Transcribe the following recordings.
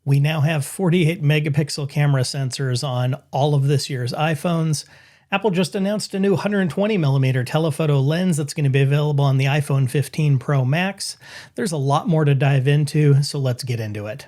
We now have 48 megapixel camera sensors on all of this year's iPhones. Apple just announced a new 120 millimeter telephoto lens that's going to be available on the iPhone 15 Pro Max. There's a lot more to dive into, so let's get into it.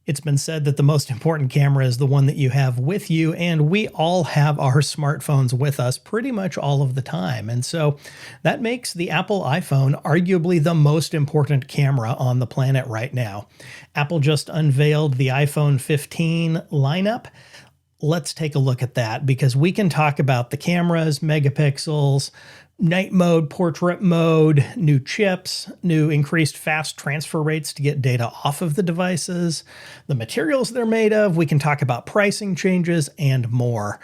It's been said that the most important camera is the one that you have with you, and we all have our smartphones with us pretty much all of the time. And so that makes the Apple iPhone arguably the most important camera on the planet right now. Apple just unveiled the iPhone 15 lineup. Let's take a look at that because we can talk about the cameras, megapixels, night mode, portrait mode, new chips, new increased fast transfer rates to get data off of the devices, the materials they're made of. We can talk about pricing changes and more.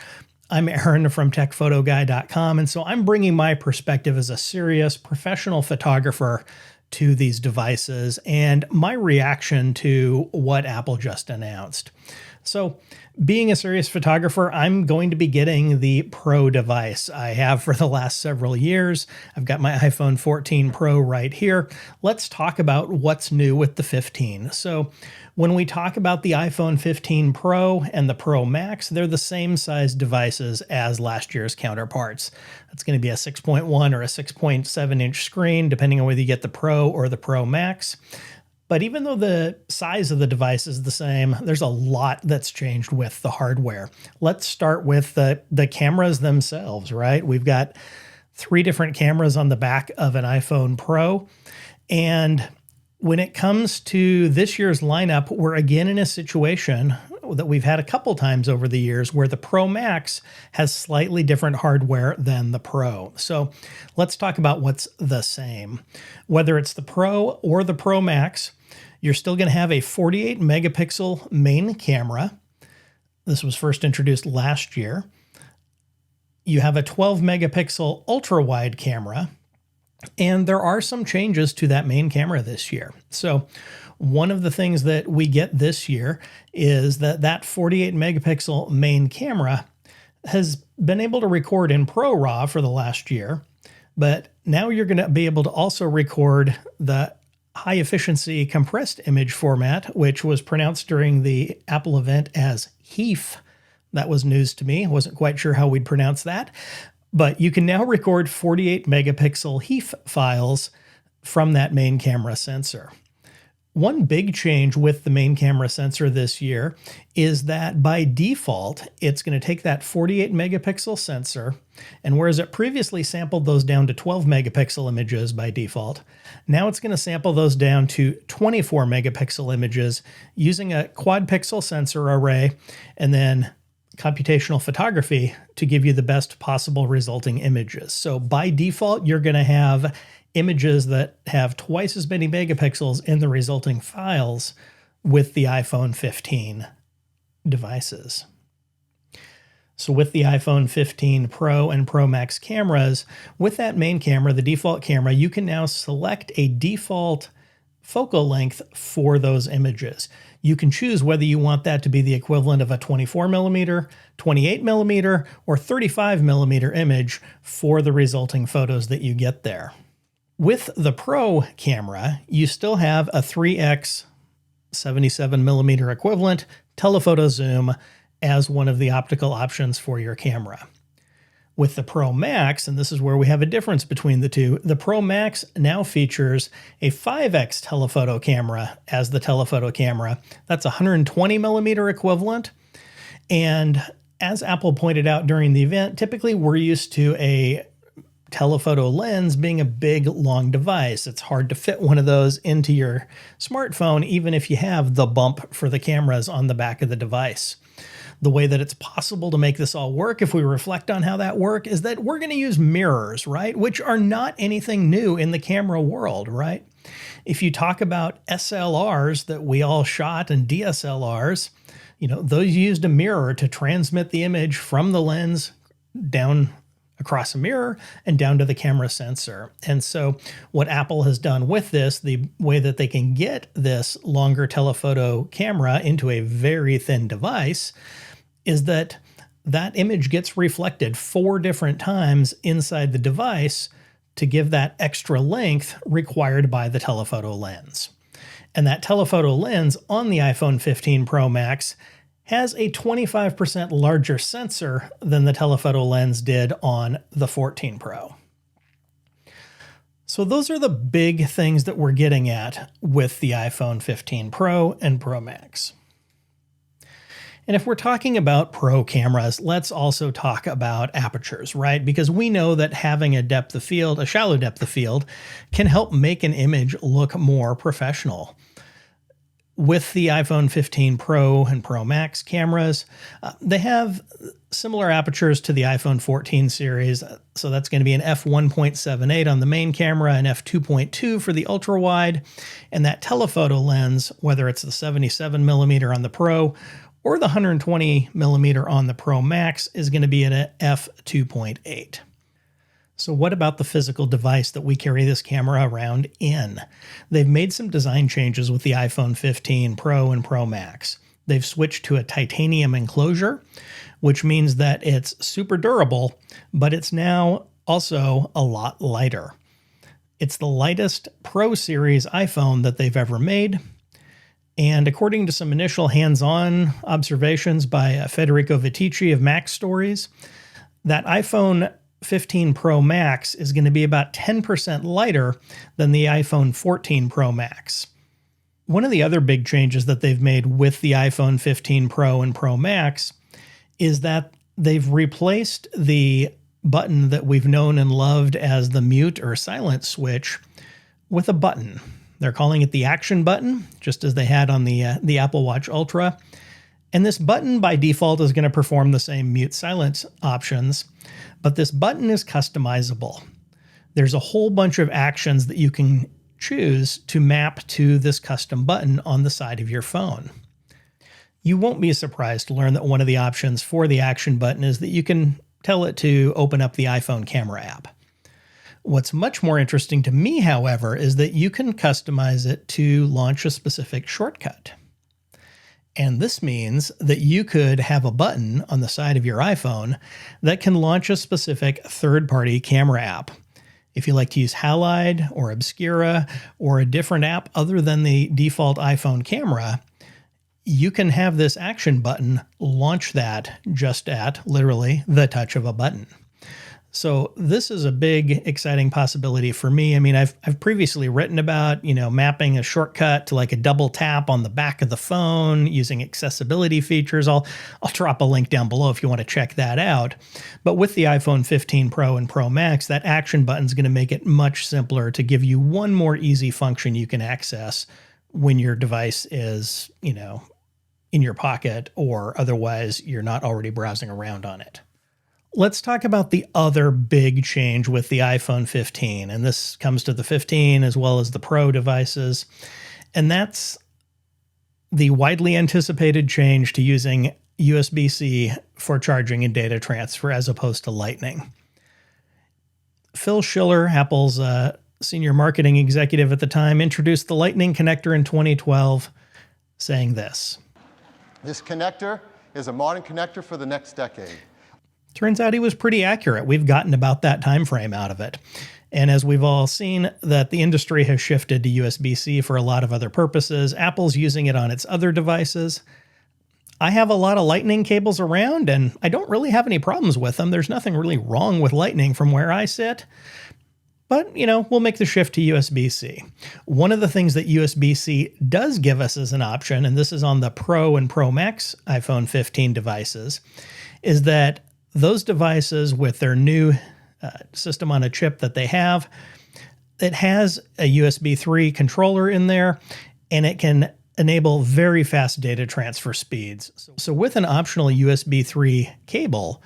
I'm Aaron from TechPhotoGuy.com, and so I'm bringing my perspective as a serious professional photographer to these devices and my reaction to what Apple just announced. So, being a serious photographer, I'm going to be getting the Pro device. I have for the last several years. I've got my iPhone 14 Pro right here. Let's talk about what's new with the 15. So, when we talk about the iPhone 15 Pro and the Pro Max, they're the same size devices as last year's counterparts. It's going to be a 6.1 or a 6.7 inch screen, depending on whether you get the Pro or the Pro Max. But even though the size of the device is the same, there's a lot that's changed with the hardware. Let's start with the cameras themselves, right? We've got 3 different cameras on the back of an iPhone Pro. And when it comes to this year's lineup, we're again in a situation that we've had a couple times over the years where the Pro Max has slightly different hardware than the Pro. So let's talk about what's the same. Whether it's the Pro or the Pro Max, you're still going to have a 48 megapixel main camera. This was first introduced last year. You have a 12 megapixel ultra wide camera, and there are some changes to that main camera this year. So one of the things that we get this year is that 48 megapixel main camera has been able to record in ProRAW for the last year, but now you're going to be able to also record the high efficiency compressed image format, which was pronounced during the Apple event as HEIF. That was news to me. I wasn't quite sure how we'd pronounce that, but you can now record 48 megapixel HEIF files from that main camera sensor. One big change with the main camera sensor this year is that by default, it's going to take that 48 megapixel sensor, and whereas it previously sampled those down to 12 megapixel images by default, now it's going to sample those down to 24 megapixel images using a quad pixel sensor array and then computational photography to give you the best possible resulting images. So by default, you're going to have images that have twice as many megapixels in the resulting files with the iPhone 15 devices. So with the iPhone 15 Pro and Pro Max cameras, with that main camera, the default camera, you can now select a default focal length for those images. You can choose whether you want that to be the equivalent of a 24 millimeter, 28 millimeter, or 35 millimeter image for the resulting photos that you get there. With the Pro camera, you still have a 3x 77 millimeter equivalent telephoto zoom as one of the optical options for your camera. With the Pro Max, and this is where we have a difference between the two, the Pro Max now features a 5x telephoto camera as the telephoto camera. That's 120 millimeter equivalent. And as Apple pointed out during the event, typically we're used to a telephoto lens being a big, long device. It's hard to fit one of those into your smartphone, even if you have the bump for the cameras on the back of the device. The way that it's possible to make this all work, if we reflect on how that works, is that we're going to use mirrors, right? Which are not anything new in the camera world, right? If you talk about SLRs that we all shot and DSLRs, those used a mirror to transmit the image from the lens down across a mirror and down to the camera sensor. And so what Apple has done with this, the way that they can get this longer telephoto camera into a very thin device, is that that image gets reflected 4 different times inside the device to give that extra length required by the telephoto lens. And that telephoto lens on the iPhone 15 Pro Max has a 25% larger sensor than the telephoto lens did on the 14 Pro. So those are the big things that we're getting at with the iPhone 15 Pro and Pro Max. And if we're talking about pro cameras, let's also talk about apertures, right? Because we know that having a depth of field, a shallow depth of field, can help make an image look more professional. With the iPhone 15 Pro and Pro Max cameras, they have similar apertures to the iPhone 14 series. So that's going to be an f1.78 on the main camera and f2.2 for the ultra wide. And that telephoto lens, whether it's the 77mm on the Pro or the 120mm on the Pro Max, is going to be at a f2.8. So what about the physical device that we carry this camera around in? They've made some design changes with the iPhone 15 Pro and Pro Max. They've switched to a titanium enclosure, which means that it's super durable, but it's now also a lot lighter. It's the lightest Pro Series iPhone that they've ever made. And according to some initial hands-on observations by Federico Vitici of Mac Stories, that iPhone 15 Pro Max is going to be about 10% lighter than the iPhone 14 Pro Max. One of the other big changes that they've made with the iPhone 15 Pro and Pro Max is that they've replaced the button that we've known and loved as the mute or silent switch with a button. They're calling it the action button, just as they had on the Apple Watch Ultra. And this button by default is going to perform the same mute silence options, but this button is customizable. There's a whole bunch of actions that you can choose to map to this custom button on the side of your phone. You won't be surprised to learn that one of the options for the action button is that you can tell it to open up the iPhone camera app. What's much more interesting to me, however, is that you can customize it to launch a specific shortcut. And this means that you could have a button on the side of your iPhone that can launch a specific third-party camera app. If you like to use Halide or Obscura or a different app other than the default iPhone camera, you can have this action button launch that just at, literally, the touch of a button. So this is a big, exciting possibility for me. I mean, I've previously written about, mapping a shortcut to like a double tap on the back of the phone using accessibility features. I'll drop a link down below if you want to check that out. But with the iPhone 15 Pro and Pro Max, that action button is going to make it much simpler to give you one more easy function you can access when your device is, in your pocket or otherwise you're not already browsing around on it. Let's talk about the other big change with the iPhone 15, and this comes to the 15 as well as the Pro devices, and that's the widely anticipated change to using USB-C for charging and data transfer as opposed to Lightning. Phil Schiller, Apple's senior marketing executive at the time, introduced the Lightning connector in 2012, saying this. This connector is a modern connector for the next decade. Turns out he was pretty accurate. We've gotten about that time frame out of it. And as we've all seen, that the industry has shifted to USB-C for a lot of other purposes. Apple's using it on its other devices. I have a lot of Lightning cables around, and I don't really have any problems with them. There's nothing really wrong with Lightning from where I sit. But, we'll make the shift to USB-C. One of the things that USB-C does give us as an option, and this is on the Pro and Pro Max iPhone 15 devices, is that those devices with their new system on a chip that they have, it has a USB 3 controller in there, and it can enable very fast data transfer speeds. So with an optional USB 3 cable,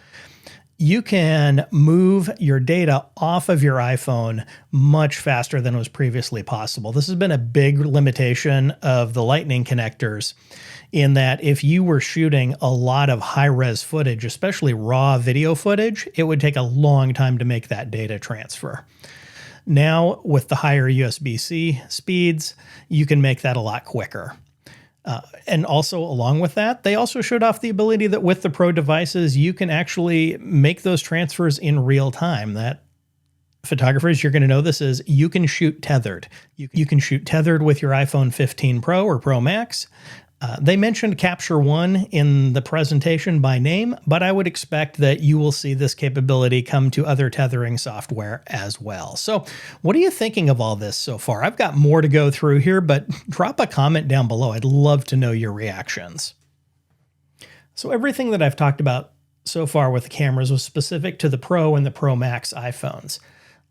you can move your data off of your iPhone much faster than was previously possible. This has been a big limitation of the Lightning connectors, in that if you were shooting a lot of high-res footage, especially raw video footage, it would take a long time to make that data transfer. Now, with the higher USB-C speeds, you can make that a lot quicker. And also along with that, they also showed off the ability that with the Pro devices, you can actually make those transfers in real time. That photographers, you're going to know this is you can shoot tethered. You can shoot tethered with your iPhone 15 Pro or Pro Max. They mentioned Capture One in the presentation by name, but I would expect that you will see this capability come to other tethering software as well. So what are you thinking of all this so far? I've got more to go through here, but drop a comment down below. I'd love to know your reactions. So everything that I've talked about so far with the cameras was specific to the Pro and the Pro Max iPhones.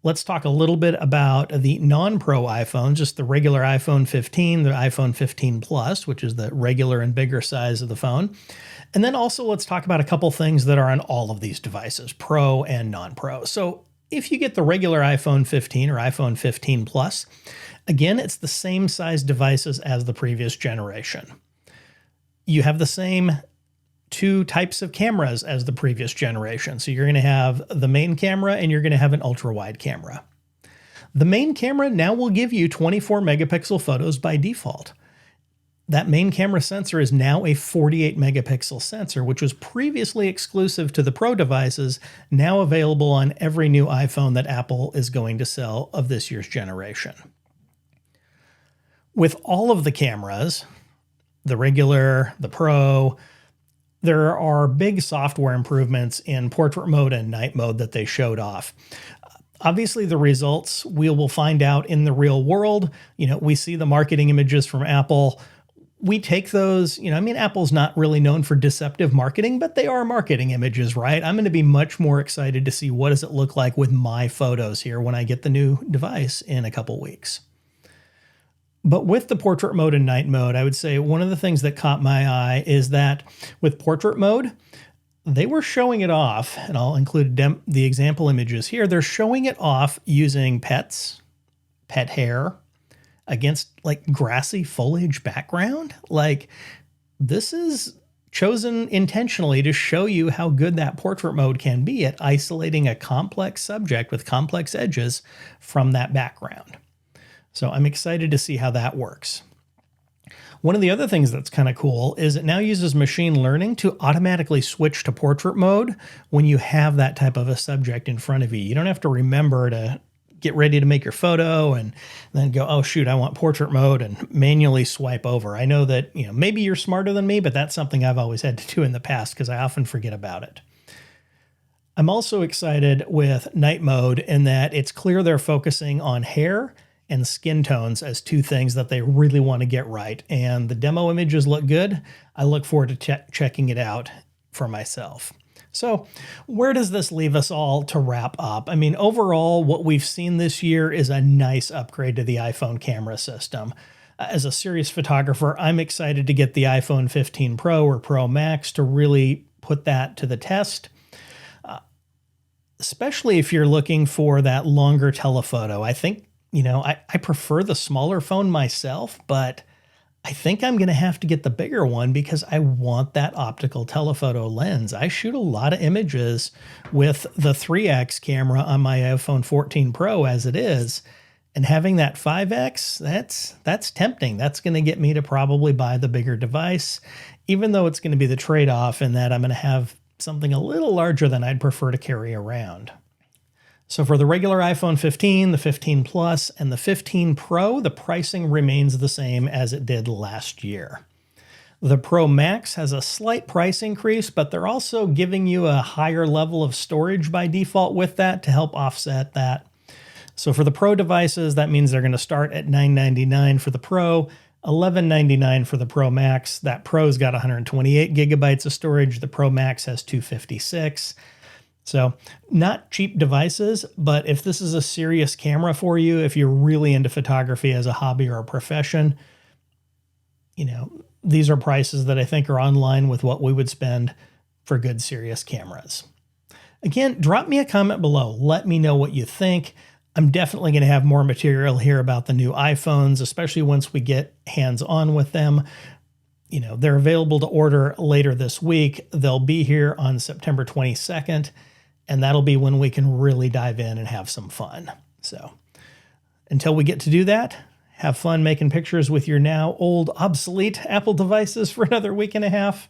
Let's talk a little bit about the non-Pro iPhone, just the regular iPhone 15, the iPhone 15 Plus, which is the regular and bigger size of the phone. And then also let's talk about a couple things that are on all of these devices, Pro and non-Pro. So if you get the regular iPhone 15 or iPhone 15 Plus, again, it's the same size devices as the previous generation. You have the same two types of cameras as the previous generation. So you're going to have the main camera and you're going to have an ultra wide camera. The main camera now will give you 24 megapixel photos by default. That main camera sensor is now a 48 megapixel sensor, which was previously exclusive to the Pro devices, now available on every new iPhone that Apple is going to sell of this year's generation. With all of the cameras, the regular, the Pro, there are big software improvements in portrait mode and night mode that they showed off. Obviously, the results we will find out in the real world. We see the marketing images from Apple. We take those, Apple's not really known for deceptive marketing, but they are marketing images, right? I'm going to be much more excited to see what does it look like with my photos here when I get the new device in a couple weeks. But with the portrait mode and night mode, I would say one of the things that caught my eye is that with portrait mode, they were showing it off, and I'll include the example images here. They're showing it off using pet hair against like grassy foliage background. Like this is chosen intentionally to show you how good that portrait mode can be at isolating a complex subject with complex edges from that background. So I'm excited to see how that works. One of the other things that's kind of cool is it now uses machine learning to automatically switch to portrait mode when you have that type of a subject in front of you. You don't have to remember to get ready to make your photo and then go, oh shoot, I want portrait mode, and manually swipe over. I know that, maybe you're smarter than me, but that's something I've always had to do in the past because I often forget about it. I'm also excited with night mode in that it's clear they're focusing on hair and skin tones as two things that they really want to get right. And the demo images look good. I look forward to checking it out for myself. So where does this leave us all to wrap up? Overall, what we've seen this year is a nice upgrade to the iPhone camera system. As a serious photographer, I'm excited to get the iPhone 15 Pro or Pro Max to really put that to the test. Especially if you're looking for that longer telephoto. I think I prefer the smaller phone myself, but I think I'm going to have to get the bigger one because I want that optical telephoto lens. I shoot a lot of images with the 3x camera on my iPhone 14 Pro as it is, and having that 5x, that's tempting. That's going to get me to probably buy the bigger device, even though it's going to be the trade-off in that I'm going to have something a little larger than I'd prefer to carry around. So for the regular iPhone 15, the 15 Plus, and the 15 Pro, the pricing remains the same as it did last year. The Pro Max has a slight price increase, but they're also giving you a higher level of storage by default with that to help offset that. So for the Pro devices, that means they're going to start at $999 for the Pro, $1199 for the Pro Max. That Pro's got 128 gigabytes of storage. The Pro Max has 256. So not cheap devices, but if this is a serious camera for you, if you're really into photography as a hobby or a profession, these are prices that I think are on line with what we would spend for good, serious cameras. Again, drop me a comment below. Let me know what you think. I'm definitely going to have more material here about the new iPhones, especially once we get hands-on with them. They're available to order later this week. They'll be here on September 22nd. And that'll be when we can really dive in and have some fun. So until we get to do that, have fun making pictures with your now old, obsolete Apple devices for another week and a half,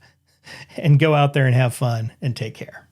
and go out there and have fun and take care.